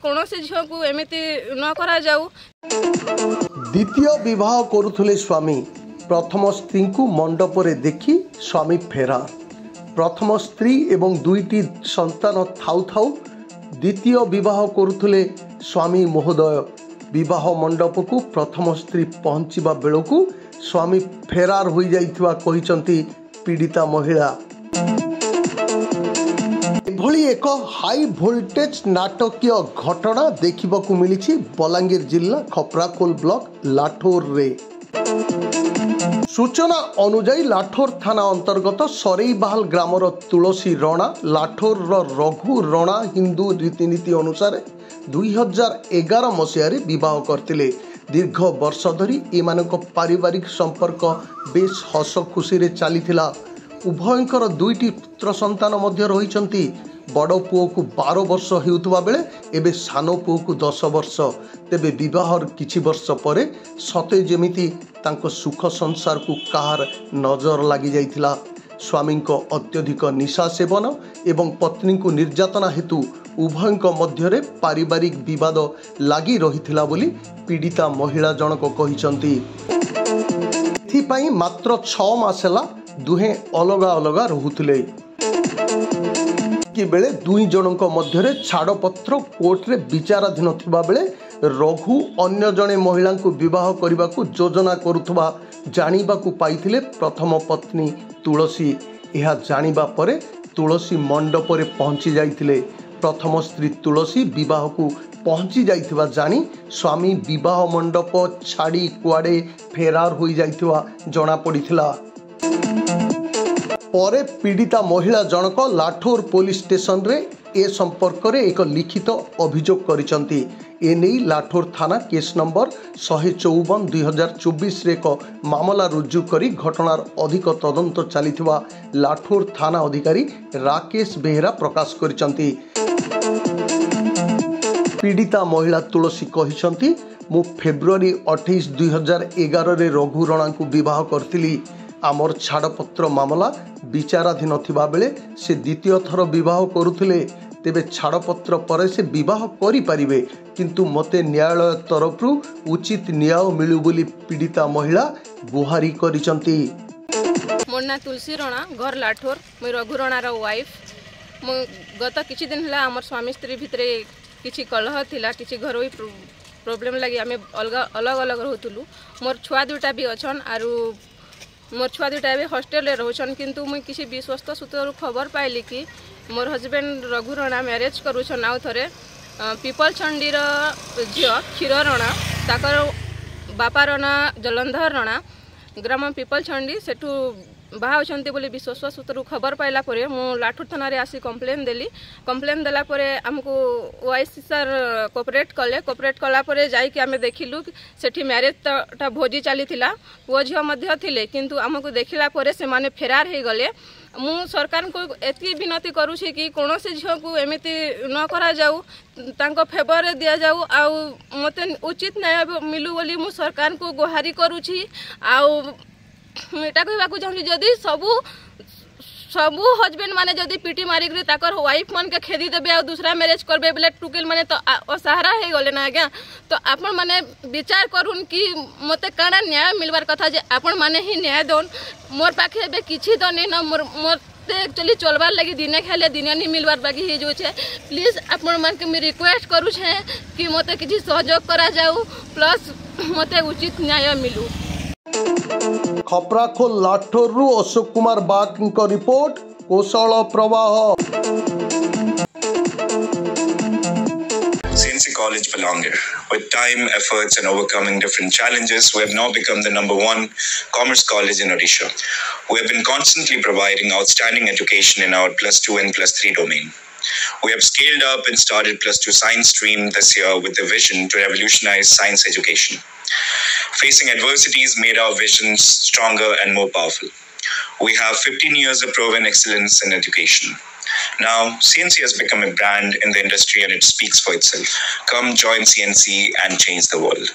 कौनसी झील को एमती न करा जाऊ। द्वितीय विवाह करुले स्वामी प्रथम स्त्री को मंडप रे देखी स्वामी फेरार। प्रथम स्त्री एवं दुईटी संतान थाउ थाउ द्वितीय विवाह करुले स्वामी महोदय। विवाह मंडप को प्रथम स्त्री पहुँचवा बेलू स्वामी फेरार हो जाइथिबा कहिसंती पीड़िता महिला। एभली एक हाई वोल्टेज नाटकीय घटना देखा मिली बलांगीर जिला खपराखोल ब्लॉक लाठोर रे। सूचना अनुजाई लाठोर थाना अंतर्गत सरईबाहाल ग्रामर तुलसी रणा लाठोर रघु रणा हिंदू रीतिनीति अनुसार 2011 मसीह विवाह करते। दीर्घ वर्ष धरी एमानक पारिवारिक संपर्क बेस हस खुशी चलीथिला। उभयंकर दुईटी पुत्र संतान मध्य रहिछंती। बड़ पुओ को 12 वर्ष हेउतबा बेले एबे सान पुओ को 10 वर्ष। तेबे विवाहर किछि वर्ष परे सते जेमिति तांको सुख संसार को कहार नजर लगी जाइथिला। स्वामी को अत्यधिक निशा सेवन एवं पत्नी को निर्यातना हेतु उभयंक मध्यरे पारिवारिक विवाद लगी रहिथिला बोली पीड़िता महिला जनक कहिसंती। एथिपाई मात्र 6 मास ହେଲା दुहे अलगा अलगा रहुथिले कि बेले दुई जनक मध्यरे छाड़पत्र कोर्ट रे विचाराधीन थिबा बेले रघु अन्य जने महिला को विवाह करने को योजना करुथबा जानिबा को पाइथिले प्रथम पत्नी तुलसी। यह जानिबा परे तुलसी मंडप रे पहुंची जाइथिले। प्रथम स्त्री तुलसी विवाह को पहुंची जाइथिबा जानी स्वामी विवाह मंडप छाड़ी कुआडे फेरार हो जाइथिबा जणा पड़िथिला। परे पीड़िता महिला जनक लाठोर पुलिस स्टेशन रे ए संपर्क रे एक लिखित अभियोग करिसंती। एने लाठोर थाना केस नंबर 154/2024 रे एक मामला रुजु करी घटनार अधिक तदंत चलीथिबा लाठोर थाना अधिकारी राकेश बेहरा प्रकाश करिसंती। पीड़िता महिला तुलसी कहिसंती मु फेब्रुआरी 28 2011 रे रघु रणा को विवाह करथिली। आमर छाड़पत्र मामला विचाराधीन थिबा बेले से द्वितीय थर विवाह करुथिले। तेबे छाड़पत्र पर से विवाह करि परिबे किंतु मते न्यायालय तरफरु उचित न्याय मिलु बोली पीड़िता महिला गुहारी करिसंती। मोर ना तुलसी रणा घर लाठोर मैं रघु रणा वाइफ। मु गत किछि दिन हला हमर स्वामी स्त्री भितरे किछि कलह थिला। किछि घरोई प्रॉब्लम लगी आमे अलग अलग रहउतलु। मोर छुआ दुटा भी अछन आरु मोर छुआ दुटा भी हॉस्टेल रोचन किंतु मुई किसी विश्वस्त सूत्र खबर पाइली कि मोर हजबैंड रघु रणा मैरेज करूछन आउ थरे पीपल छंडीर झियो क्षीर रणा ताकर बापार ना जलंधर रणा ग्राम पीपल छंडी सेठू बाहा होचंती बोली विश्वस्त सूत्र खबर पाइला परे मु लाठोर थाना रे आसी कंप्लेन देली। कंप्लेन देला परे हमको ओआईसी सर कोऑपरेट कला परे जाई कि हमें देखिलु सेठी मैरिज ता भोजी चली थिला। वो झियो मध्य थिले किंतु हमको देखिला परे से माने फेरार हे गले। मु सरकार को एति विनती करूछी कि कोनोसी झियो को एमिति न करा जाऊ तांको फेवर रे दिया जाऊ आउ मते उचित न्याय मिलु बोली मु सरकार को गुहारी करूछी। आउ एटा कहबा को चाहूँ जदि सबू हजबैंड माने जदि पीटी मारिक ताकर वाइफ मन के खेदी देबे आ दूसरा मैरिज करबे बोले टुकिल माने तो असहारा हे गले ना आज्ञा। तो आपण माने विचार करून कि मते काना न्याय मिलवार कथा जे आपण माने ही न्याय दोन। मोर पाखे एबे किछि तो नै ना मोर एक्चुअली चलबार लगी दिने खाले दिने नहीं मिलवार बाकी हे जो छे। प्लीज आपण मान के मैं रिक्वेस्ट करू छे कि मते किछि सहयोग करा जाऊ प्लस मते उचित न्याय मिलू। खपराखोल लाठोर अशोक कुमार बाग रिपोर्ट कौशल प्रवाह। CNC College Balanger. With time, efforts and overcoming different challenges, we have now become the #1 commerce college in Odisha. We have been constantly providing outstanding education in our +2 and +3 domain. We have scaled up and started +2 science stream this year with a vision to revolutionize science education. Facing adversities made our visions stronger and more powerful. We have 15 years of proven excellence in education. Now, CNC has become a brand in the industry and it speaks for itself. Come join CNC and change the world.